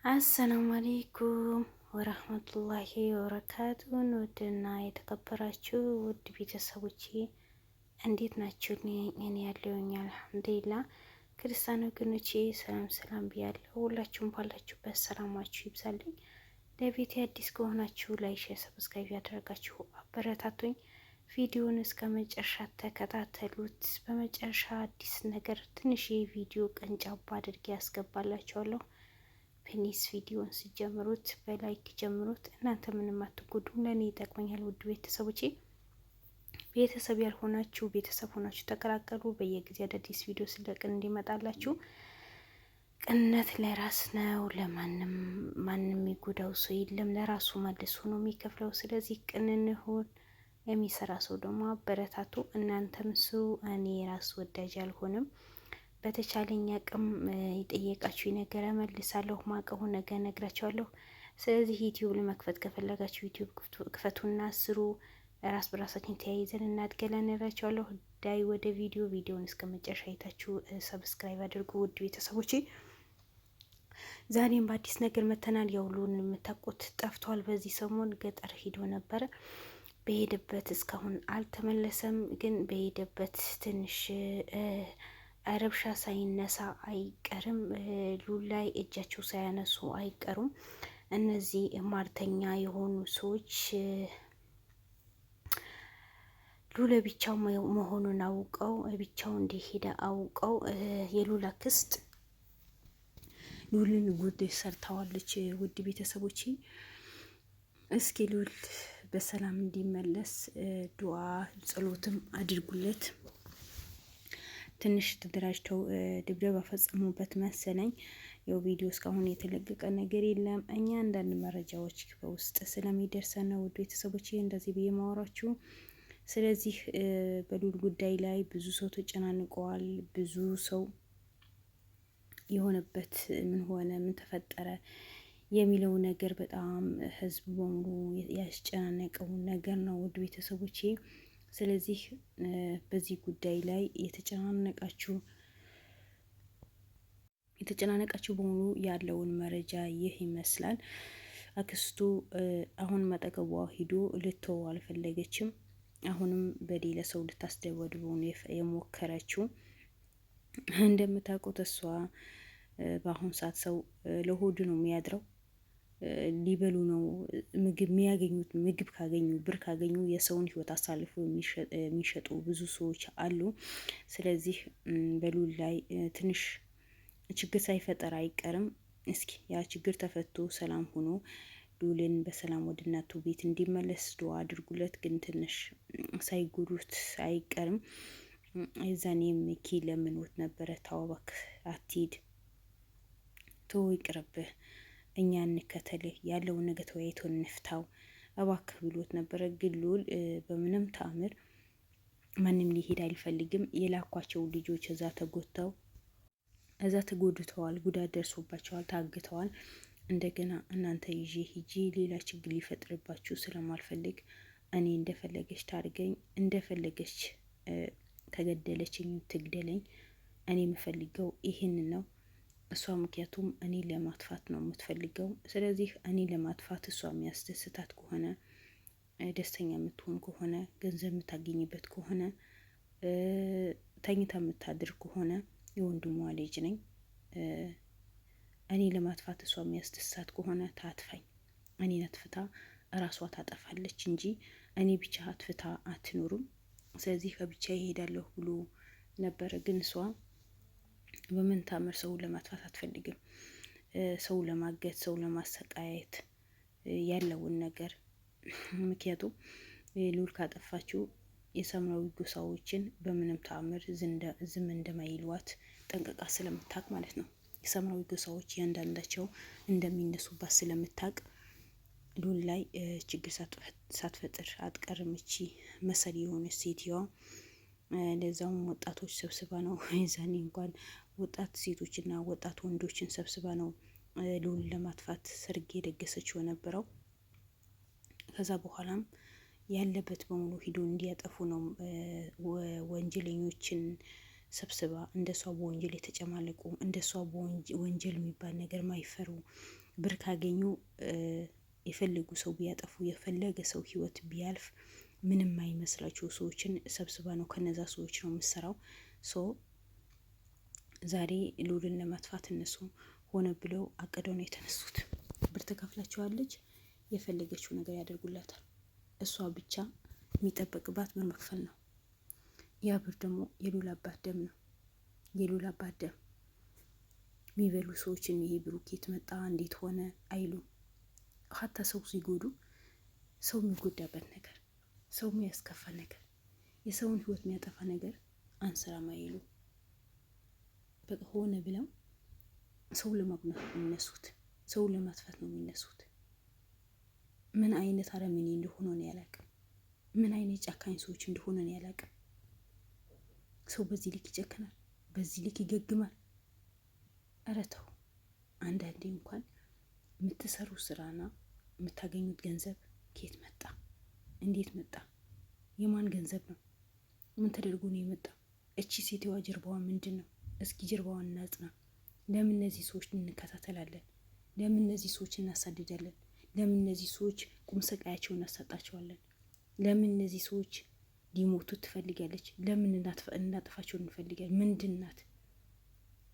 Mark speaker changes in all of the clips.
Speaker 1: አሰላሙ አሌይኩም ወረህመቱላሂ ወበረካቱን። ውድና የተከበራችሁ ውድ ቤተሰቦቼ እንዴት ናችሁ? እኔ ያለሁኝ አልሐምዱሊላህ። ክርስቲያን ወገኖቼ ሰላም ሰላም ብያለሁ። ሁላችሁም ባላችሁበት ሰላማችሁ ይብዛልኝ። ለቤቴ አዲስ ከሆናችሁ ላይክ፣ ሼር፣ ሰብስክራይብ ያደረጋችሁ አበረታቱኝ። ቪዲዮውን እስከ መጨረሻ ተከታተሉት። በመጨረሻ አዲስ ነገር ትንሽ የቪዲዮ ቀንጫባ አድርጌ ያስገባላችኋለሁ። ፕሊስ ቪዲዮን ሲጀምሩት በላይክ ጀምሩት። እናንተ ምንም አትጎዱ፣ ለእኔ ይጠቅመኛል። ውድ ቤተሰቦቼ ቤተሰብ ያልሆናችሁ ቤተሰብ ሆናችሁ ተቀላቀሉ። በየጊዜው አዳዲስ ቪዲዮ ስለቅን እንዲመጣላችሁ። ቅንነት ለራስ ነው። ለማንም የሚጎዳው ሰው የለም። ለራሱ መልሶ ነው የሚከፍለው። ስለዚህ ቅን እንሁን። የሚሰራ ሰው ደግሞ አበረታቱ። እናንተም ስሩ። እኔ ራስ ወዳጅ አልሆንም። በተቻለኝ አቅም የጠየቃችሁ ነገር መልሳለሁ። ማቀሁ ነገር ነግራችኋለሁ። ስለዚህ ዩቲዩብ ለመክፈት ከፈለጋችሁ ዩቲዩብ ክፈቱና ስሩ። ራስ በራሳችን ተያይዘን እናድገለን እላችኋለሁ። ዳይ ወደ ቪዲዮን እስከ መጨረሻ አይታችሁ ሰብስክራይብ አድርጉ። ውድ ቤተሰቦቼ ዛሬም በአዲስ ነገር መተናል። የውሉን የምታውቁት ጠፍቷል። በዚህ ሰሞን ገጠር ሂዶ ነበረ። በሄደበት እስካሁን አልተመለሰም። ግን በሄደበት ትንሽ ረብሻ ሳይነሳ አይቀርም። ሉል ላይ እጃቸው ሳያነሱ አይቀሩም። እነዚህ ማርተኛ የሆኑ ሰዎች ሉል ብቻው መሆኑን አውቀው ብቻው እንደሄደ አውቀው የሉላ ክስት ሉልን ጉድ ሰርተዋለች። ውድ ቤተሰቦች እስኪ ሉል በሰላም እንዲመለስ ዱዓ ጸሎትም አድርጉለት። ትንሽ ተደራጅተው ድብደባ ፈጸሙበት መሰለኝ። ያው ቪዲዮ እስካሁን የተለቀቀ ነገር የለም። እኛ አንዳንድ መረጃዎች በውስጥ ስለሚደርሰን ነው ውድ ቤተሰቦች እንደዚህ ብዬ ማወራችሁ። ስለዚህ በሉል ጉዳይ ላይ ብዙ ሰው ተጨናንቀዋል። ብዙ ሰው የሆነበት ምን ሆነ ምን ተፈጠረ የሚለው ነገር በጣም ህዝብ በሙሉ ያስጨናነቀው ነገር ነው ውድ ቤተሰቦቼ። ስለዚህ በዚህ ጉዳይ ላይ የተጨናነቃችሁ በሙሉ ያለውን መረጃ ይህ ይመስላል። አክስቱ አሁን መጠገቧ ሂዶ ልትተው አልፈለገችም። አሁንም በሌላ ሰው ልታስደበድበው ነው የሞከረችው። እንደምታውቁት እሷ በአሁን ሰዓት ሰው ለሆዱ ነው የሚያድረው። ሊበሉ ነው ምግብ የሚያገኙት። ምግብ ካገኙ ብር ካገኙ የሰውን ህይወት አሳልፎ የሚሸጡ ብዙ ሰዎች አሉ። ስለዚህ በሉል ላይ ትንሽ ችግር ሳይፈጠር አይቀርም። እስኪ ያ ችግር ተፈቶ ሰላም ሆኖ ሉልን በሰላም ወደ እናቱ ቤት እንዲመለስ ዱዓ አድርጉለት። ግን ትንሽ ሳይጎዱት አይቀርም። የዛኔም ሚኪ ለምኖት ነበረ፣ ተው እባክህ አትሂድ፣ ተው ይቅርብህ፣ እኛ እንከተልህ፣ ያለውን ነገር ተወያይተን እንፍታው እባክህ ብሎት ነበረ። ግን ሉል በምንም ተአምር ማንም ሊሄድ አይፈልግም። የላኳቸው ልጆች እዛ ተጎድተዋል፣ ጉዳት ደርሶባቸዋል፣ ታግተዋል። እንደገና እናንተ ይዤ ሂጂ ሌላ ችግር ሊፈጥርባችሁ ስለማልፈልግ እኔ እንደፈለገች ታርገኝ፣ እንደፈለገች ተገደለችኝ ትግደለኝ፣ እኔ የምፈልገው ይህን ነው። እሷ ምክንያቱም እኔ ለማጥፋት ነው የምትፈልገው። ስለዚህ እኔ ለማጥፋት እሷ የሚያስደስታት ከሆነ ደስተኛ የምትሆን ከሆነ ገንዘብ የምታገኝበት ከሆነ ተኝታ የምታድር ከሆነ የወንድሟ ልጅ ነኝ። እኔ ለማጥፋት እሷ የሚያስደስታት ከሆነ ታጥፋኝ። እኔን አጥፍታ እራሷ ታጠፋለች እንጂ እኔ ብቻ አጥፍታ አትኖሩም። ስለዚህ ከብቻ ይሄዳለሁ ብሎ ነበረ። ግን እሷ በምን ታምር ሰው ለማጥፋት አትፈልግም። ሰው ለማገት፣ ሰው ለማሰቃየት ያለውን ነገር ምክንያቱም ሉል ካጠፋችው የሰማያዊ ጎሳዎችን በምንም ተአምር ዝም እንደማይሏት ጠንቅቃ ስለምታቅ ማለት ነው። የሰማያዊ ጎሳዎች እያንዳንዳቸው እንደሚነሱባት ስለምታቅ ሉል ላይ ችግር ሳትፈጥር አትቀርም። እቺ መሰል የሆነች ሴትዮዋ ለዛውም ወጣቶች ሰብስባ ነው። የዛኔ እንኳን ወጣት ሴቶችና ወጣት ወንዶችን ሰብስባ ነው ሉል ለማጥፋት ሰርግ የደገሰችው የነበረው። ከዛ በኋላም ያለበት በሙሉ ሂዶ እንዲያጠፉ ነው ወንጀለኞችን ሰብስባ እንደሷ በወንጀል የተጨማለቁ እንደሷ በወንጀል የሚባል ነገር ማይፈሩ ብር ካገኙ የፈለጉ ሰው ቢያጠፉ የፈለገ ሰው ህይወት ቢያልፍ ምንም አይመስላቸው ሰዎችን ሰብስባ ነው ከነዛ ሰዎች ነው የምሰራው። ዛሬ ሉልን ለማጥፋት እነሱ ሆነ ብለው አቅደው ነው የተነሱት። ብር ትከፍላቸዋለች፣ የፈለገችው ነገር ያደርጉላታል። እሷ ብቻ የሚጠበቅባት ብር መክፈል ነው። ያ ብር ደግሞ የሉል አባት ደም ነው። የሉል አባት ደም የሚበሉ ሰዎችን ይሄ ብሩኬት መጣ እንዴት ሆነ አይሉም። ሀታ ሰው ሲጎዱ ሰው የሚጎዳበት ነገር፣ ሰው የሚያስከፋ ነገር፣ የሰውን ህይወት የሚያጠፋ ነገር አንሰራም አይሉ። በቃ ሆነ ብለው ሰው ለማጉናት ነው የሚነሱት፣ ሰው ለማጥፋት ነው የሚነሱት። ምን አይነት አረመኔ እንደሆነ ነው ያላቅም። ምን አይነት ጨካኝ ሰዎች እንደሆነ ነው ያላቅም። ሰው በዚህ ልክ ይጨክናል፣ በዚህ ልክ ይገግማል። ኧረ ተው። አንዳንዴ እንኳን የምትሰሩ ስራና የምታገኙት ገንዘብ ከየት መጣ? እንዴት መጣ? የማን ገንዘብ ነው? ምን ተደርጎ ነው የመጣ? እቺ ሴትዋ ጀርባዋ ምንድን ነው? እስኪ ጀርባዋን እናጽና። ለምን እነዚህ ሰዎች እንከታተላለን? ለምን እነዚህ ሰዎች እናሳድዳለን? ለምን እነዚህ ሰዎች ቁም ስቃያቸውን እናሳጣቸዋለን? ለምን እነዚህ ሰዎች ሊሞቱ ትፈልጋለች? ለምን እናጠፋቸው እንፈልጋለን? ምንድን ናት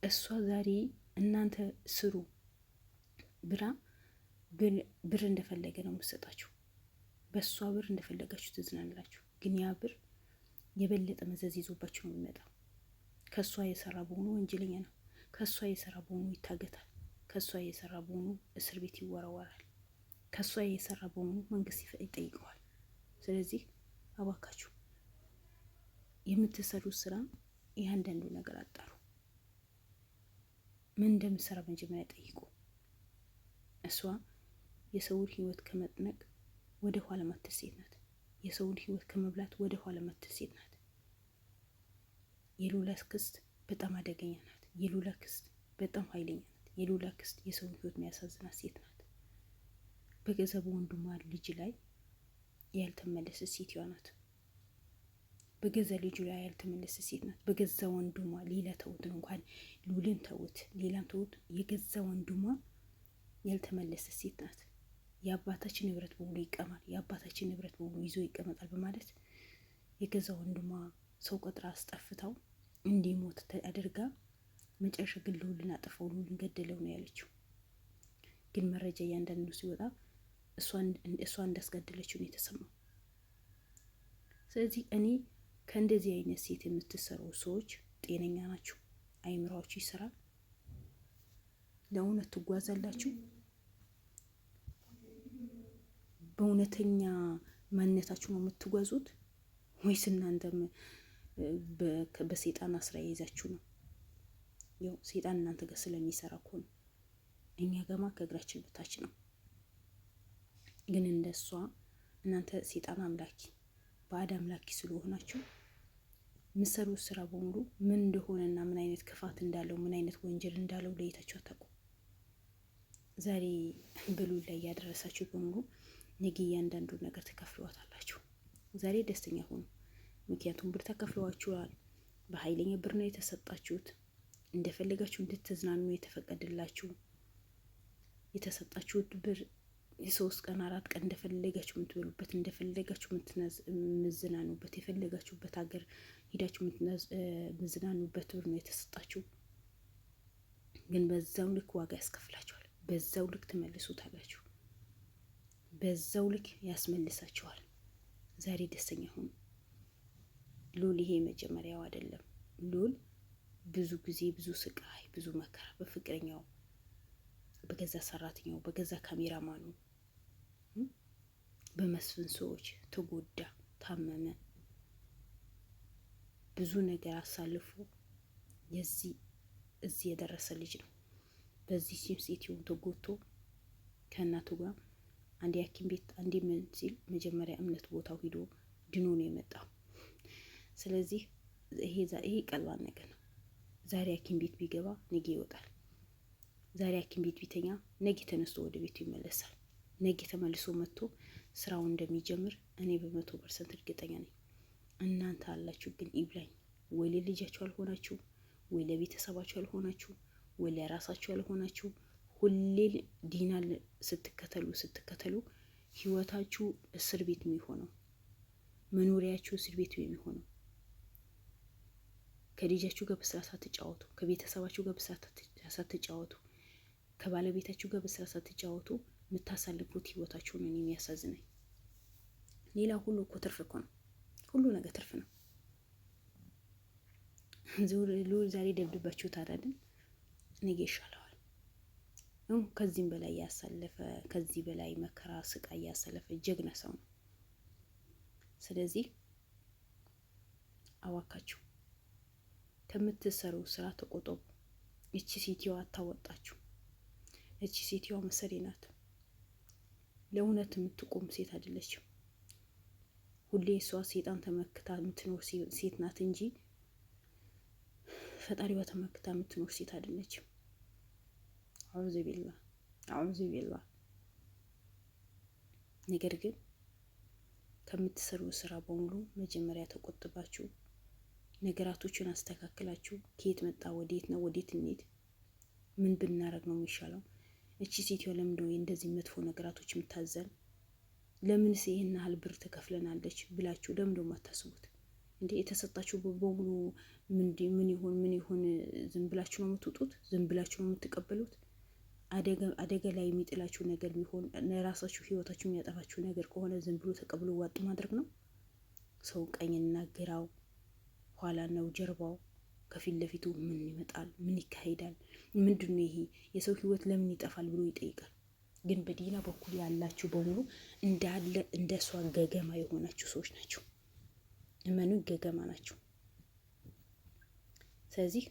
Speaker 1: እሷ? ዛሬ እናንተ ስሩ ብር እንደፈለገ ነው የምትሰጣችሁ። በእሷ ብር እንደፈለጋችሁ ትዝናላችሁ። ግን ያ ብር የበለጠ መዘዝ ይዞባችሁ ነው የሚመጣው። ከእሷ የሰራ በሆኑ ወንጀለኛ ነው። ከእሷ የሰራ በሆኑ ይታገታል። ከእሷ የሰራ በሆኑ እስር ቤት ይወረወራል። ከእሷ የሰራ በሆኑ መንግስት ይጠይቀዋል። ስለዚህ አባካችሁ የምትሰሩት ስራ እያንዳንዱ ነገር አጣሩ። ምን እንደምትሰራ መጀመሪያ ጠይቁ። እሷ የሰውን ህይወት ከመጥነቅ ወደ ኋላ ማትል ሴት ናት። የሰውን ህይወት ከመብላት ወደ ኋላ ማትል ሴት ናት። የሉላ ክስት በጣም አደገኛ ናት። የሉላ ክስት በጣም ኃይለኛ ናት። የሉላ ክስት የሰውን ህይወት የሚያሳዝናት ሴት ናት። በገዛ በወንድሟ ልጅ ላይ ያልተመለሰ ሴትዋ ናት። በገዛ ልጁ ላይ ያልተመለሰ ሴት ናት። በገዛ ወንድሟ ሌላ ተውት፣ እንኳን ሉልን ተውት፣ ሌላም ተውት፣ የገዛ ወንድሟ ያልተመለሰ ሴት ናት። የአባታችን ንብረት በሙሉ ይቀማል፣ የአባታችን ንብረት በሙሉ ይዞ ይቀመጣል በማለት የገዛ ወንድሟ ሰው ቆጥራ አስጠፍታው እንዲሞት አድርጋ መጨረሻ ግን ሉልን አጠፋው፣ ሉልን ገደለው ነው ያለችው። ግን መረጃ እያንዳንዱ ሲወጣ እሷ እንዳስገደለችው ነው የተሰማው። ስለዚህ እኔ ከእንደዚህ አይነት ሴት የምትሰሩ ሰዎች ጤነኛ ናችሁ? አይምሯችሁ ይሰራል? ለእውነት ትጓዛላችሁ? በእውነተኛ ማንነታችሁ ነው የምትጓዙት ወይስ እናንተም በሰይጣን አስራ ይዛችሁ ነው? ያው ሰይጣን እናንተ ጋር ስለሚሰራ እኮ ነው። እኛ ገማ ከእግራችን በታች ነው። ግን እንደሷ እናንተ ሰይጣን አምላኪ ባዕድ አምላኪ ስለሆናችሁ የምትሰሩት ስራ በሙሉ ምን እንደሆነና ምን አይነት ክፋት እንዳለው ምን አይነት ወንጀል እንዳለው ለይታችሁ አታውቁም። ዛሬ በሉል ላይ ያደረሳችሁ በሙሉ ነገ እያንዳንዱ ነገር ተከፍለዋታላችሁ። ዛሬ ደስተኛ ሆኑ፣ ምክንያቱም ብር ተከፍለዋችኋል። በኃይለኛ ብር ነው የተሰጣችሁት። እንደፈለጋችሁ እንድትዝናኑ የተፈቀደላችሁ የተሰጣችሁት ብር የ3 ቀን 4 ቀን እንደፈለጋችሁ የምትበሉበት እንደፈለጋችሁ የምትዝናኑበት የፈለጋችሁበት ሀገር ሄዳችሁ የምትዝናኑበት ብር ነው የተሰጣችሁ። ግን በዛው ልክ ዋጋ ያስከፍላችኋል። በዛው ልክ ትመልሱታላችሁ። በዛው ልክ ያስመልሳችኋል። ዛሬ ደስተኛ ሁኑ። ሉል ይሄ መጀመሪያው አይደለም። ሉል ብዙ ጊዜ ብዙ ስቃይ ብዙ መከራ በፍቅረኛው በገዛ ሰራተኛው በገዛ ካሜራማኑ በመስፍን ሰዎች ተጎዳ፣ ታመመ፣ ብዙ ነገር አሳልፎ እዚህ የደረሰ ልጅ ነው። በዚህ ሲም ሴትዮ ተጎድቶ ከእናቱ ጋር አንዴ ሐኪም ቤት አንዴ ምን ሲል መጀመሪያ እምነት ቦታው ሂዶ ድኖ ነው የመጣው። ስለዚህ ይሄ ቀላል ነገር ነው። ዛሬ ሐኪም ቤት ቢገባ ነገ ይወጣል። ዛሬ ሐኪም ቤት ቢተኛ ነገ ተነስቶ ወደ ቤቱ ይመለሳል። ነገ ተመልሶ መጥቶ ስራውን እንደሚጀምር እኔ በ100% እርግጠኛ ነኝ። እናንተ አላችሁ ግን ይብላኝ ወይ ለልጃችሁ አልሆናችሁ፣ ወይ ለቤተሰባችሁ አልሆናችሁ፣ ወይ ለራሳችሁ አልሆናችሁ። ሁሌ ዲናን ስትከተሉ ህይወታችሁ እስር ቤት የሚሆነው፣ መኖሪያችሁ እስር ቤት የሚሆነው። ከልጃችሁ ጋር በስራ ሳትጫወቱ፣ ከቤተሰባችሁ ጋር በስራ ሳትጫወቱ፣ ከባለቤታችሁ ጋር በስራ ሳትጫወቱ የምታሳልፉት ህይወታችሁ ነው የሚያሳዝነኝ። ሌላ ሁሉ እኮ ትርፍ እኮ ነው። ሁሉ ነገር ትርፍ ነው። ዛሬ ደብድባችሁት አይደል? ነገ ይሻለዋል። ከዚህም በላይ ያሳለፈ፣ ከዚህ በላይ መከራ ስቃይ ያሳለፈ ጀግና ሰው ነው። ስለዚህ አዋካችሁ ከምትሰሩ ስራ ተቆጠቡ። እቺ ሴትዋ አታወጣችሁ። እቺ ሴትዋ መሰሪ ናት። ለእውነት የምትቆም ሴት አይደለችም። ሁሌ እሷ ሴጣን ተመክታ የምትኖር ሴት ናት እንጂ ፈጣሪዋ ተመክታ የምትኖር ሴት አይደለችም። አዑዙ ቢላህ አዑዙ ቢላህ። ነገር ግን ከምትሰሩ ስራ በሙሉ መጀመሪያ ተቆጥባችሁ ነገራቶችን አስተካክላችሁ ከየት መጣ ወዴት ነው ወዴት እንሂድ ምን ብናረግ ነው የሚሻለው? እቺ ሴትዮ ለምንድነው እንደዚህ መጥፎ ነገራቶች የምታዘን? ለምንስ ይሄን ያህል ብር ተከፍለናለች ብላችሁ ለምንድነው የማታስቡት እንዴ? የተሰጣችሁ በሙሉ ምን ይሁን ዝም ብላችሁ ነው የምትውጡት? ዝም ብላችሁ ነው የምትቀበሉት? አደጋ ላይ የሚጥላችሁ ነገር ቢሆን ለራሳችሁ ህይወታችሁ የሚያጠፋችሁ ነገር ከሆነ ዝም ብሎ ተቀብሎ ዋጥ ማድረግ ነው? ሰው ቀኝና ግራው ኋላ ነው ጀርባው ከፊት ለፊቱ ምን ይመጣል? ምን ይካሄዳል? ምንድነው ይሄ? የሰው ህይወት ለምን ይጠፋል ብሎ ይጠይቃል። ግን በዲና በኩል ያላችሁ በሙሉ እንዳለ እንደሷ ገገማ የሆናችሁ ሰዎች ናቸው። እመኑ፣ ገገማ ናቸው። ስለዚህ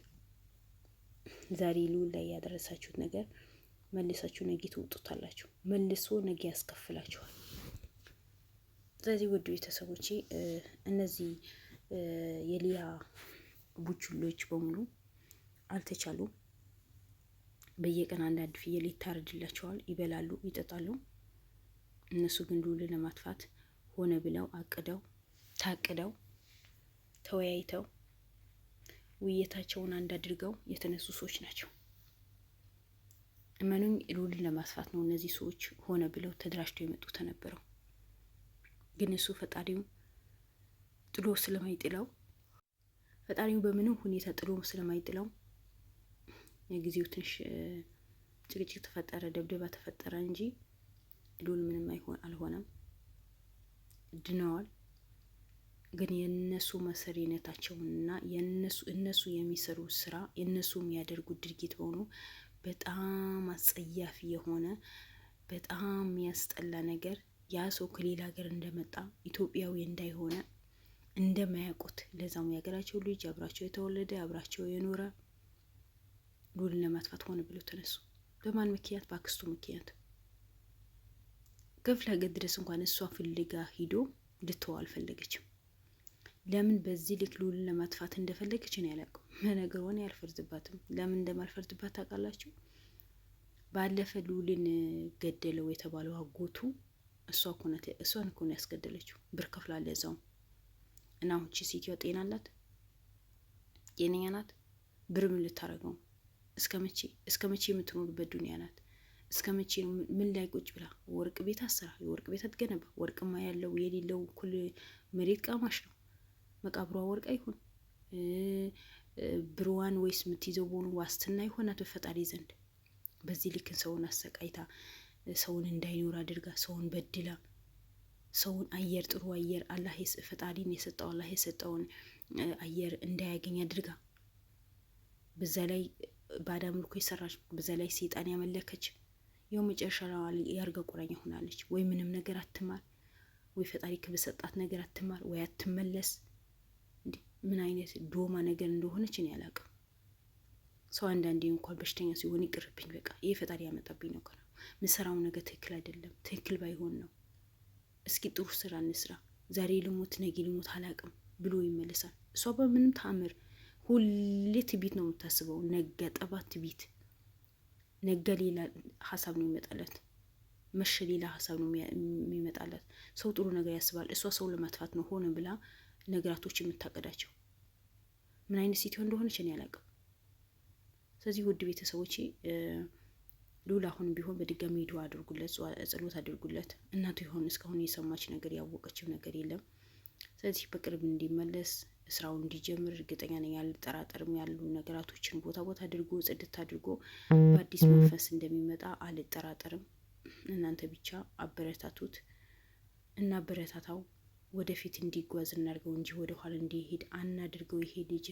Speaker 1: ዛሬ ሉል ላይ ያደረሳችሁት ነገር መልሳችሁ ነገ ትውጡታላችሁ። መልሶ ነገ ያስከፍላችኋል። ስለዚህ ውድ ቤተሰቦቼ እነዚህ የሊያ ቡችሎች በሙሉ አልተቻሉም። በየቀን አንዳንድ ፍየል ይታረድላቸዋል፣ ይበላሉ፣ ይጠጣሉ። እነሱ ግን ሉልን ለማጥፋት ሆነ ብለው አቅደው ታቅደው ተወያይተው ውይይታቸውን አንድ አድርገው የተነሱ ሰዎች ናቸው። እመኑኝ ሉልን ለማጥፋት ነው እነዚህ ሰዎች ሆነ ብለው ተደራጅተው የመጡ ተነበረው። ግን እሱ ፈጣሪው ጥሎ ስለማይጥለው ፈጣሪው በምንም ሁኔታ ጥሎ ስለማይጥለው የጊዜው ትንሽ ጭቅጭቅ ተፈጠረ፣ ደብደባ ተፈጠረ እንጂ ሉል ምንም አልሆነም፣ ድነዋል። ግን የነሱ መሰሪነታቸውንና እነሱ የሚሰሩ ስራ የነሱ የሚያደርጉት ድርጊት በሆኑ በጣም አጸያፊ የሆነ በጣም የሚያስጠላ ነገር ያ ሰው ከሌላ ሀገር እንደመጣ ኢትዮጵያዊ እንዳይሆነ እንደማያውቁት ለዛም የሀገራቸው ልጅ አብራቸው የተወለደ አብራቸው የኖረ ሉልን ለማጥፋት ሆነ ብለው ተነሱ። በማን ምክንያት? በአክስቱ ምክንያት። ክፍለ ሀገር ድረስ እንኳን እሷ ፍልጋ ሂዶ ልትወው አልፈለገችም። ለምን በዚህ ልክ ሉልን ለማጥፋት እንደፈለገች ነው ያላውቀው። በነገር ሆነ ያልፈርድባትም። ለምን እንደማልፈርድባት ታውቃላችሁ? ባለፈ ሉልን ገደለው የተባለው አጎቱ እሷን እኮ ነው ያስገደለችው። ብር ከፍላለ እዛው እና አሁን እቺ ሴትዮ ጤና አላት? ጤነኛ ናት? ብር ምን ልታረገው? እስከ መቼ የምትኖርበት ዱንያ ናት? እስከ መቼ ነው? ምን ላይ ቁጭ ብላ ወርቅ ቤት አሰራ? የወርቅ ቤት አትገነባ? ወርቅማ ያለው የሌለው እኩል መሬት ቃማሽ ነው። መቃብሯ ወርቅ አይሁን ብርዋን ወይስ የምትይዘው በሆኑ ዋስትና ይሆናት በፈጣሪ ዘንድ። በዚህ ልክ ሰውን አሰቃይታ ሰውን እንዳይኖር አድርጋ ሰውን በድላ ሰውን አየር ጥሩ አየር አላህ ፈጣሪን የሰጠው አላህ የሰጠውን አየር እንዳያገኝ አድርጋ በዛ ላይ ባዳ መልኩ የሰራች በዛ ላይ ሰይጣን ያመለከች ያው መጨረሻ ያርጋ ቁራኛ ሆናለች። ወይ ምንም ነገር አትማር፣ ወይ ፈጣሪ ከበሰጣት ነገር አትማር፣ ወይ አትመለስ። ምን አይነት ዶማ ነገር እንደሆነች እኔ አላውቅም። ሰው አንዳንዴ እንኳን በሽተኛ ሲሆን ይቅርብኝ በቃ ይሄ ፈጣሪ ያመጣብኝ ነው ከሆነ ምሰራው ነገር ትክክል አይደለም፣ ትክክል ባይሆን ነው እስኪ ጥሩ ስራ እንስራ፣ ዛሬ ልሞት ነገ ልሞት አላውቅም ብሎ ይመለሳል። እሷ በምንም ተአምር ሁሌ ትቢት ነው የምታስበው። ነገ ጠባት ትቢት፣ ነገ ሌላ ሀሳብ ነው የሚመጣላት፣ መሸ ሌላ ሀሳብ ነው የሚመጣላት። ሰው ጥሩ ነገር ያስባል፣ እሷ ሰው ለማጥፋት ነው ሆነ ብላ ነገራቶች የምታቀዳቸው።
Speaker 2: ምን አይነት ሴት እንደሆነች እኔ አላውቅም። ስለዚህ ውድ ቤተሰቦቼ ሉላ አሁን ቢሆን በድጋሚ ዱዓ አድርጉለት፣ ጸሎት አድርጉለት። እናቱ ይሆን እስካሁን የሰማች ነገር ያወቀችው ነገር የለም። ስለዚህ በቅርብ እንዲመለስ ስራውን እንዲጀምር እርግጠኛ ነኝ። አልጠራጠርም። ያሉ ነገራቶችን ቦታ አድርጎ ጽድት አድርጎ በአዲስ መንፈስ እንደሚመጣ አልጠራጠርም። እናንተ ብቻ አበረታቱት እና አበረታታው ወደፊት እንዲጓዝ እናድርገው እንጂ ወደ ኋላ እንዲሄድ አናድርገው። ይሄ ልጅ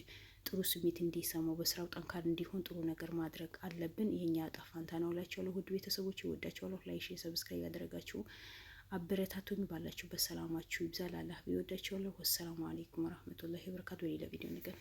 Speaker 2: ጥሩ ስሜት እንዲሰማው በስራው ጠንካራ እንዲሆን ጥሩ ነገር ማድረግ አለብን። የኛ ዕጣ ፈንታ ነው እላችኋለሁ። ውድ ቤተሰቦች ይወዳችኋለሁ። ላይክ፣ ሼር፣ ሰብስክራይብ ያደረጋችሁ አበረታቱኝ። ባላችሁበት ሰላማችሁ ይብዛል። አላህ ይወዳችኋለሁ። ወሰላሙ አለይኩም ወራህመቱላሂ ወበረካቱ። ሌላ ቪዲዮ ነገር